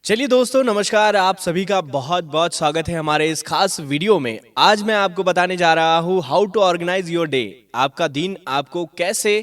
चलिए दोस्तों, नमस्कार। आप सभी का बहुत बहुत स्वागत है हमारे इस खास वीडियो में। आज मैं आपको बताने जा रहा हूँ how to organise your day. आपका दिन आपको कैसे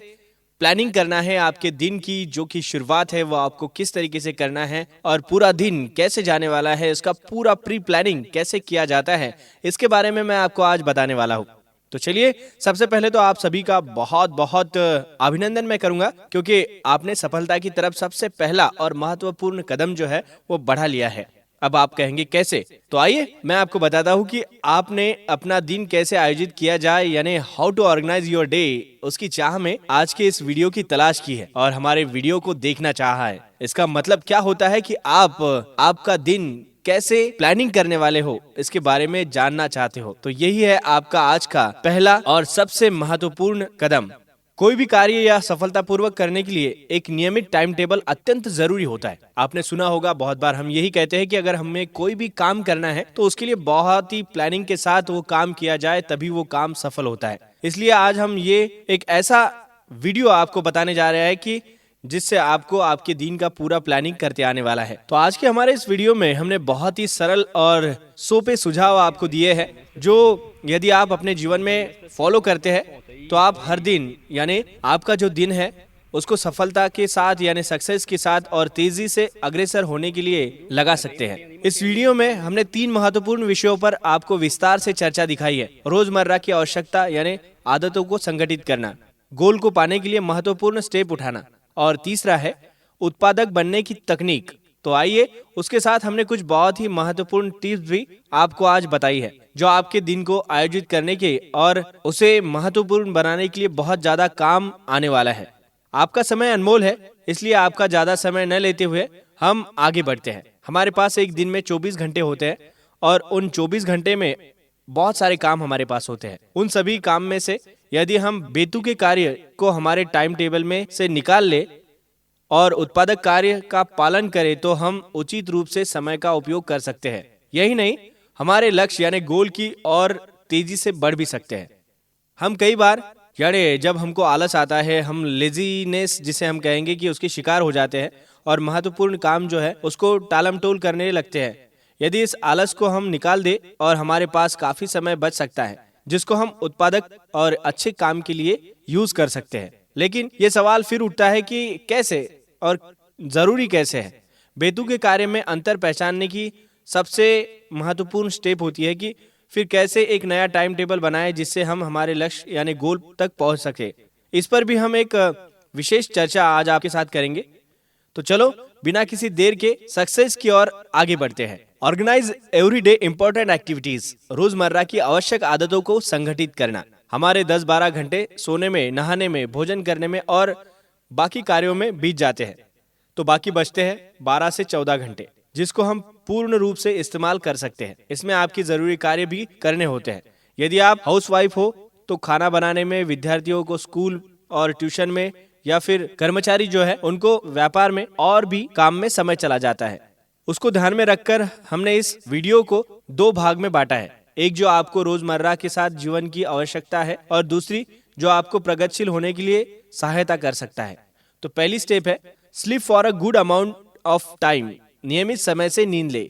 प्लानिंग करना है, आपके दिन की जो कि शुरुआत है वो आपको किस तरीके से करना है और पूरा दिन कैसे जाने वाला है, इसका पूरा प्री प्लानिंग कैसे किया जाता है, इसके बारे में मैं आपको आज बताने वाला हूँ। तो चलिए, सबसे पहले तो आप सभी का बहुत बहुत अभिनंदन मैं करूंगा, क्योंकि आपने सफलता की तरफ सबसे पहला और महत्वपूर्ण कदम जो है वो बढ़ा लिया है। अब आप कहेंगे कैसे, तो आइए मैं आपको बताता हूँ कि आपने अपना दिन कैसे आयोजित किया जाए, यानी how to organise your day. उसकी चाह में आज के इस वीडियो की तलाश की है और हमारे वीडियो को देखना चाहा है। इसका मतलब क्या होता है कि आप आपका दिन कैसे प्लानिंग करने वाले हो, इसके बारे में जानना चाहते हो। तो यही है आपका आज का पहला और सबसे महत्वपूर्ण कदम। कोई भी कार्य या सफलतापूर्वक करने के लिए एक नियमित टाइम टेबल अत्यंत जरूरी होता है। आपने सुना होगा, बहुत बार हम यही कहते हैं कि अगर हमें कोई भी काम करना है तो उसके लिए बहुत ही प्लानिंग के साथ वो काम किया जाए, तभी वो काम सफल होता है। इसलिए आज हम ये एक ऐसा वीडियो आपको बताने जा रहे हैं कि जिससे आपको आपके दिन का पूरा प्लानिंग करते आने वाला है। तो आज के हमारे इस वीडियो में हमने बहुत ही सरल और सोपे सुझाव आपको दिए हैं, जो यदि आप अपने जीवन में फॉलो करते हैं तो आप हर दिन, यानी आपका जो दिन है उसको सफलता के साथ यानी सक्सेस के साथ और तेजी से अग्रसर होने के लिए लगा सकते हैं। इस वीडियो में हमने 3 महत्वपूर्ण विषयों पर आपको विस्तार से चर्चा दिखाई है। रोजमर्रा की आवश्यकता यानी आदतों को संगठित करना, गोल को पाने के लिए महत्वपूर्ण स्टेप उठाना, और तीसरा है उत्पादक बनने की तकनीक। तो आइए, उसके साथ हमने कुछ बहुत ही महत्वपूर्ण टिप्स भी आपको आज बताई है, जो आपके दिन को आयोजित करने के और उसे महत्वपूर्ण बनाने के लिए बहुत ज्यादा काम आने वाला है। आपका समय अनमोल है, इसलिए आपका ज्यादा समय न लेते हुए हम आगे बढ़ते हैं। हमारे पास एक दिन में 24 घंटे होते हैं और उन 24 घंटे में बहुत सारे काम हमारे पास होते हैं। उन सभी काम में से यदि हम बेतुके कार्य को हमारे टाइम टेबल में से निकाल ले और उत्पादक कार्य का पालन करें तो हम उचित रूप से समय का उपयोग कर सकते हैं। यही नहीं, हमारे लक्ष्य यानी गोल की और तेजी से बढ़ भी सकते हैं। हम कई बार, यानी जब हमको आलस आता है, हम लेजीनेस जिसे हम कहेंगे कि उसके शिकार हो जाते हैं और महत्वपूर्ण काम जो है उसको टालमटोल करने लगते हैं। यदि इस आलस को हम निकाल दे और हमारे पास काफी समय बच सकता है, जिसको हम उत्पादक और अच्छे काम के लिए यूज कर सकते हैं। लेकिन ये सवाल फिर उठता है कि कैसे और जरूरी कैसे है। बेतुके कार्य में अंतर पहचानने की सबसे महत्वपूर्ण स्टेप होती है कि फिर कैसे एक नया टाइम टेबल बनाए जिससे हम हमारे लक्ष्य यानी गोल तक पहुंच सके। इस पर भी हम एक विशेष चर्चा आज आपके साथ करेंगे। तो चलो, बिना किसी देर के सक्सेस की ओर आगे बढ़ते हैं। Organise everyday important activities. रोजमर्रा की आवश्यक आदतों को संगठित करना। हमारे 10-12 घंटे सोने में, नहाने में, भोजन करने में और बाकी कार्यों में बीत जाते हैं, तो बाकी बचते हैं 12 से 14 घंटे, जिसको हम पूर्ण रूप से इस्तेमाल कर सकते हैं। इसमें आपकी जरूरी कार्य भी करने होते हैं। यदि आप हाउसवाइफ हो तो खाना बनाने में, विद्यार्थियों को स्कूल और ट्यूशन में, या फिर कर्मचारी जो है उनको व्यापार में और भी काम में समय चला जाता है। उसको ध्यान में रखकर हमने इस वीडियो को 2 भाग में बांटा है। एक जो आपको रोजमर्रा के साथ जीवन की आवश्यकता है और दूसरी जो आपको प्रगतिशील होने के लिए सहायता कर सकता है। तो पहली स्टेप है sleep for a good amount of time. नियमित समय से नींद ले।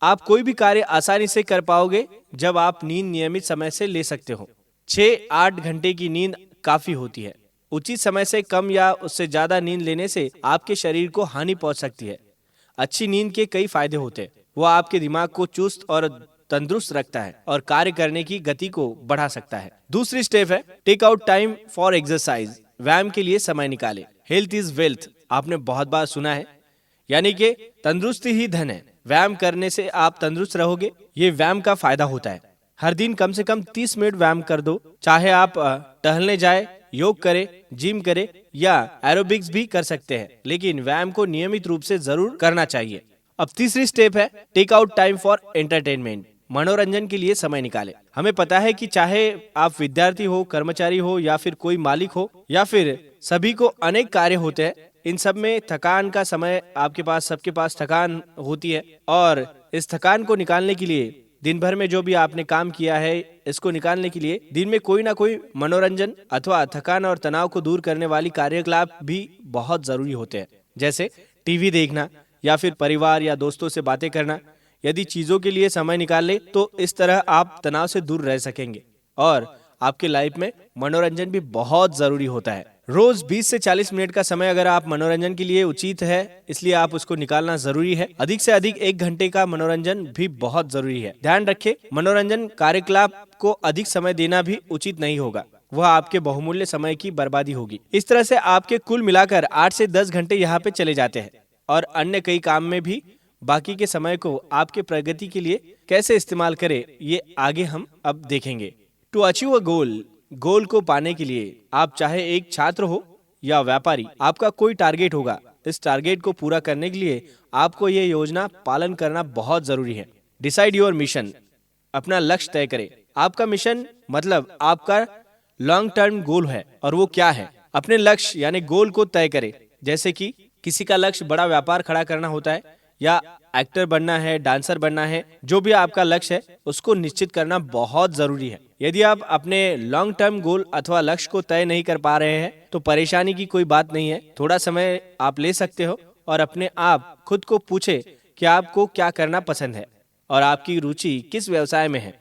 आप कोई भी कार्य आसानी से कर पाओगे जब आप नींद नियमित समय से ले सकते हो। 6-8 घंटे की नींद काफी होती है। उचित समय से कम या उससे ज्यादा नींद लेने से आपके शरीर को हानि पहुंच सकती है। अच्छी नींद के कई फायदे होते हैं। वो आपके दिमाग को चुस्त और तंदुरुस्त रखता है और कार्य करने की गति को बढ़ा सकता है। दूसरी स्टेप है take out time for exercise. व्यायाम के लिए समय निकाले। हेल्थ इज वेल्थ, आपने बहुत बार सुना है, यानी कि तंदुरुस्ती ही धन है। व्यायाम करने से आप तंदुरुस्त रहोगे। ये व्यायाम का फायदा होता है। हर दिन कम से कम 30 मिनट व्यायाम कर दो। चाहे आप टहलने जाए, योग करे, जिम करे या एरोबिक्स भी कर सकते हैं, लेकिन व्यायाम को नियमित रूप से जरूर करना चाहिए। अब तीसरी स्टेप है take out time for entertainment. मनोरंजन के लिए समय निकाले। हमें पता है कि चाहे आप विद्यार्थी हो, कर्मचारी हो या फिर कोई मालिक हो, या फिर सभी को अनेक कार्य होते हैं। इन सब में थकान का समय आपके पास, सबके पास थकान होती है, और इस थकान को निकालने के लिए, दिन भर में जो भी आपने काम किया है, इसको निकालने के लिए दिन में कोई ना कोई मनोरंजन अथवा थकान और तनाव को दूर करने वाली कार्यकलाप भी बहुत जरूरी होते हैं। जैसे टीवी देखना या फिर परिवार या दोस्तों से बातें करना। यदि चीजों के लिए समय निकाल ले तो इस तरह आप तनाव से दूर रह सकेंगे। और आपके लाइफ में मनोरंजन भी बहुत जरूरी होता है। रोज 20 से 40 मिनट का समय अगर आप मनोरंजन के लिए उचित है, इसलिए आप उसको निकालना जरूरी है। अधिक से अधिक 1 घंटे का मनोरंजन भी बहुत जरूरी है। ध्यान रखें, मनोरंजन कार्यकलाप को अधिक समय देना भी उचित नहीं होगा, वह आपके बहुमूल्य समय की बर्बादी होगी। इस तरह से आपके कुल मिलाकर 8 से 10 घंटे यहाँ पे चले जाते हैं और अन्य कई काम में भी बाकी के समय को आपके प्रगति के लिए कैसे इस्तेमाल करें, ये आगे हम अब देखेंगे। टू अचीव अ गोल को पाने के लिए आप चाहे एक छात्र हो या व्यापारी, आपका कोई टारगेट होगा। इस टारगेट को पूरा करने के लिए आपको ये योजना पालन करना बहुत जरूरी है। डिसाइड योर मिशन, अपना लक्ष्य तय करें। आपका मिशन मतलब आपका लॉन्ग टर्म गोल है, और वो क्या है? अपने लक्ष्य यानी गोल को तय करें। जैसे कि किसी का लक्ष्य बड़ा व्यापार खड़ा करना होता है, या एक्टर बनना है, डांसर बनना है। जो भी आपका लक्ष्य है उसको निश्चित करना बहुत जरूरी है। यदि आप अपने लॉन्ग टर्म गोल अथवा लक्ष्य को तय नहीं कर पा रहे हैं तो परेशानी की कोई बात नहीं है। थोड़ा समय आप ले सकते हो और अपने आप खुद को पूछे कि आपको क्या करना पसंद है और आपकी रुचि किस व्यवसाय में है।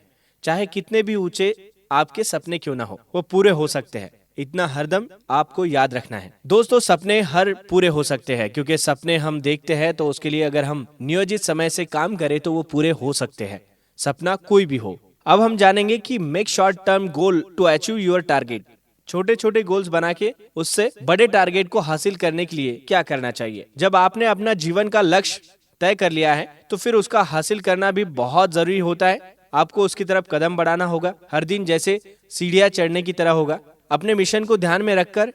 चाहे कितने भी ऊंचे आपके सपने क्यों ना हो, वो पूरे हो सकते हैं। इतना हरदम आपको याद रखना है। दोस्तों, सपने हर पूरे हो सकते हैं, क्योंकि सपने हम देखते हैं तो उसके लिए अगर हम नियोजित समय से काम करें तो वो पूरे हो सकते हैं, सपना कोई भी हो। अब हम जानेंगे कि make short term goal to achieve your target. छोटे छोटे गोल्स बना के उससे बड़े टारगेट को हासिल करने के लिए क्या करना चाहिए। जब आपने अपना जीवन का लक्ष्य तय कर लिया है तो फिर उसका हासिल करना भी बहुत जरूरी होता है। आपको उसकी तरफ कदम बढ़ाना होगा, हर दिन जैसे सीढ़ियां चढ़ने की तरह होगा। अपने मिशन को ध्यान में रखकर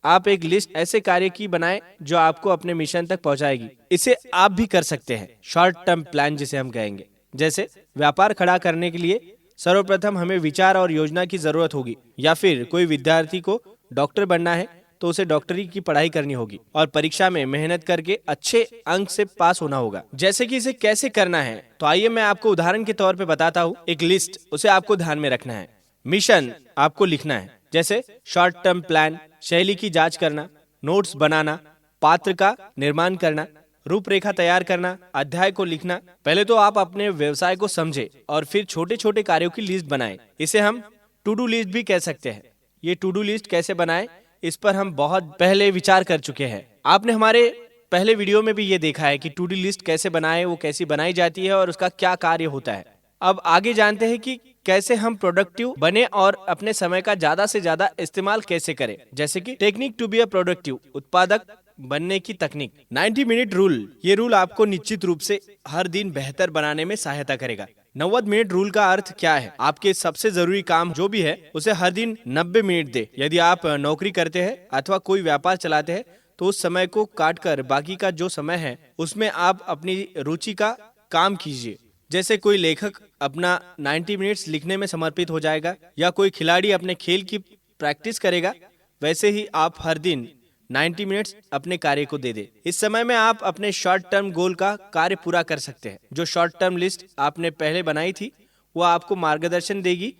आप एक लिस्ट ऐसे कार्य की बनाएं जो आपको अपने मिशन तक पहुंचाएगी। इसे आप भी कर सकते हैं शॉर्ट टर्म प्लान जिसे हम कहेंगे। जैसे व्यापार खड़ा करने के लिए सर्वप्रथम हमें विचार और योजना की जरूरत होगी, या फिर कोई विद्यार्थी को डॉक्टर बनना है तो उसे डॉक्टरी की पढ़ाई करनी होगी और परीक्षा में मेहनत करके अच्छे अंक से पास होना होगा। जैसे कि इसे कैसे करना है, तो आइए मैं आपको उदाहरण के तौर पे बताता हूँ। एक लिस्ट, उसे आपको ध्यान में रखना है। मिशन आपको लिखना है, जैसे शॉर्ट टर्म प्लान, शैली की जांच करना, नोट्स बनाना, पात्र का निर्माण करना, रूपरेखा तैयार करना, अध्याय को लिखना। पहले तो आप अपने व्यवसाय को समझे और फिर छोटे छोटे कार्यों की लिस्ट बनाएं। इसे हम टू डू लिस्ट भी कह सकते हैं। ये टू डू लिस्ट कैसे बनाएं, इस पर हम बहुत पहले विचार कर चुके हैं। आपने हमारे पहले वीडियो में भी ये देखा है कि टू डू लिस्ट कैसे बनाएं, वो कैसी बनाई जाती है और उसका क्या कार्य होता है। अब आगे जानते हैं कि कैसे हम प्रोडक्टिव बने और अपने समय का ज्यादा से ज्यादा इस्तेमाल कैसे करें। जैसे कि technique to be a productive, उत्पादक बनने की तकनीक। 90 मिनट रूल, ये रूल आपको निश्चित रूप से हर दिन बेहतर बनाने में सहायता करेगा। 90 मिनट रूल का अर्थ क्या है? आपके सबसे जरूरी काम जो भी है उसे हर दिन 90 मिनट दे। यदि आप नौकरी करते हैं अथवा कोई व्यापार चलाते हैं तो उस समय को काट कर बाकी का जो समय है उसमें आप अपनी रुचि का काम कीजिए। जैसे कोई लेखक अपना 90 मिनट्स लिखने में समर्पित हो जाएगा, या कोई खिलाड़ी अपने खेल की प्रैक्टिस करेगा, वैसे ही आप हर दिन 90 मिनट्स अपने कार्य को दे दे। इस समय में आप अपने शॉर्ट टर्म गोल का कार्य पूरा कर सकते हैं। जो शॉर्ट टर्म लिस्ट आपने पहले बनाई थी वो आपको मार्गदर्शन देगी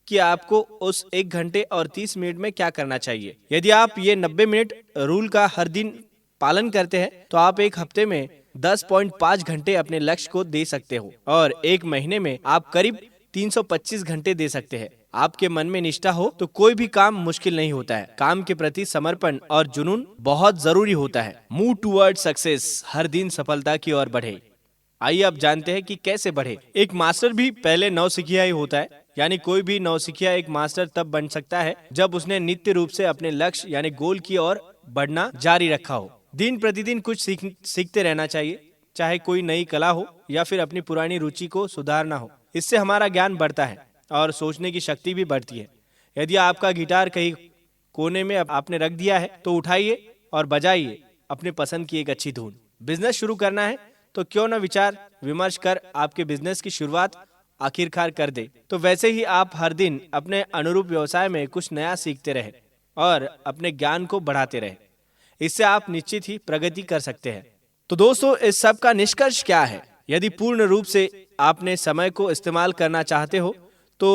कि आपको उस 1 घंटे और 30 मिनट में क्या करना चाहिए। यदि आप ये 90 मिनट रूल का हर दिन पालन करते हैं तो आप एक हफ्ते में 10.5 घंटे अपने लक्ष्य को दे सकते हो और एक महीने में आप करीब 325 घंटे दे सकते हैं। आपके मन में निष्ठा हो तो कोई भी काम मुश्किल नहीं होता है। काम के प्रति समर्पण और जुनून बहुत जरूरी होता है। मूव टुवर्ड सक्सेस, हर दिन सफलता की ओर बढ़े। आइए अब जानते हैं कि कैसे बढ़े। एक मास्टर भी पहले नौसिखिया ही होता है, यानी कोई भी नौसिखिया एक मास्टर तब बन सकता है जब उसने नित्य रूप से अपने लक्ष्य यानी गोल की ओर बढ़ना जारी रखा हो। दिन प्रतिदिन कुछ सीखते रहना चाहिए, चाहे कोई नई कला हो या फिर अपनी पुरानी रुचि को सुधारना हो। इससे हमारा ज्ञान बढ़ता है और सोचने की शक्ति भी बढ़ती है। यदि आपका गिटार कहीं कोने में आपने रख दिया है तो उठाइए और बजाइए अपने पसंद की एक अच्छी धुन। बिजनेस शुरू करना है तो क्यों न विचार विमर्श कर आपके बिजनेस की शुरुआत आखिरकार कर दे। तो वैसे ही आप हर दिन अपने अनुरूप व्यवसाय में कुछ नया सीखते रहे और अपने ज्ञान को बढ़ाते रहे। इससे आप निश्चित ही प्रगति कर सकते हैं। तो दोस्तों, इस सब का निष्कर्ष क्या है? यदि पूर्ण रूप से आपने समय को इस्तेमाल करना चाहते हो तो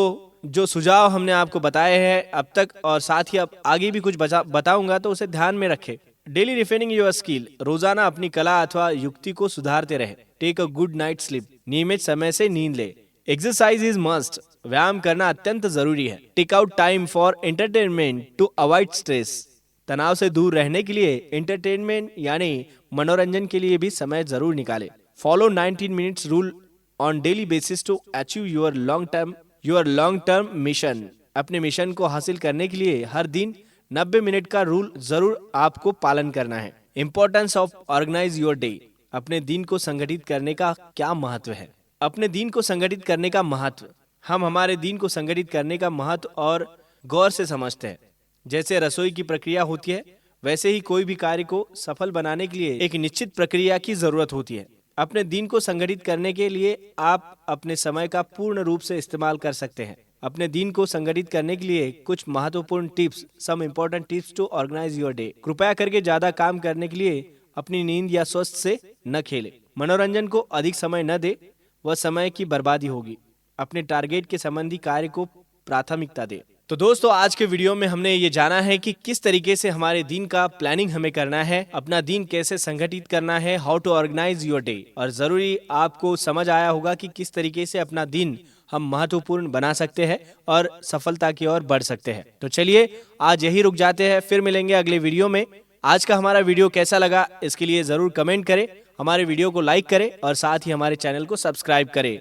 जो सुझाव हमने आपको बताए हैं अब तक और साथ ही अब आगे भी कुछ बताऊंगा तो उसे ध्यान में रखें। डेली रिफाइनिंग योर स्किल, रोजाना अपनी कला अथवा युक्ति को सुधारते रहे। Take a good night sleep, नियमित समय से नींद ले। एक्सरसाइज इज मस्ट, व्यायाम करना अत्यंत जरूरी है। Take out time for entertainment to avoid stress, तनाव से दूर रहने के लिए एंटरटेनमेंट यानी मनोरंजन के लिए भी समय जरूर निकाले। Follow 19 minutes rule on daily basis to achieve your long term mission, अपने मिशन को हासिल करने के लिए हर दिन 90 मिनट का रूल जरूर आपको पालन करना है। Importance of organise your day, अपने दिन को संगठित करने का क्या महत्व है। अपने दिन को संगठित करने का महत्व, हम हमारे दिन को संगठित करने का महत्व और गौर से समझते हैं। जैसे रसोई की प्रक्रिया होती है, वैसे ही कोई भी कार्य को सफल बनाने के लिए एक निश्चित प्रक्रिया की जरूरत होती है। अपने दिन को संगठित करने के लिए आप अपने समय का पूर्ण रूप से इस्तेमाल कर सकते हैं। अपने दिन को संगठित करने के लिए कुछ महत्वपूर्ण tips, some important tips to organise your day. कृपया करके ज्यादा काम करने के लिए अपनी नींद या स्वास्थ्य से न खेले। मनोरंजन को अधिक समय न दे, वह समय की बर्बादी होगी। अपने टारगेट के संबंधी कार्य को प्राथमिकता दे। तो दोस्तों, आज के वीडियो में हमने ये जाना है कि किस तरीके से हमारे दिन का प्लानिंग हमें करना है, अपना दिन कैसे संगठित करना है, how to organise your day. और जरूरी आपको समझ आया होगा कि किस तरीके से अपना दिन हम महत्वपूर्ण बना सकते हैं और सफलता की ओर बढ़ सकते हैं। तो चलिए आज यही रुक जाते हैं, फिर मिलेंगे अगले वीडियो में। आज का हमारा वीडियो कैसा लगा इसके लिए जरूर कमेंट करें, हमारे वीडियो को लाइक करें और साथ ही हमारे चैनल को सब्सक्राइब करें।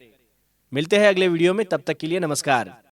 मिलते हैं अगले वीडियो में, तब तक के लिए नमस्कार।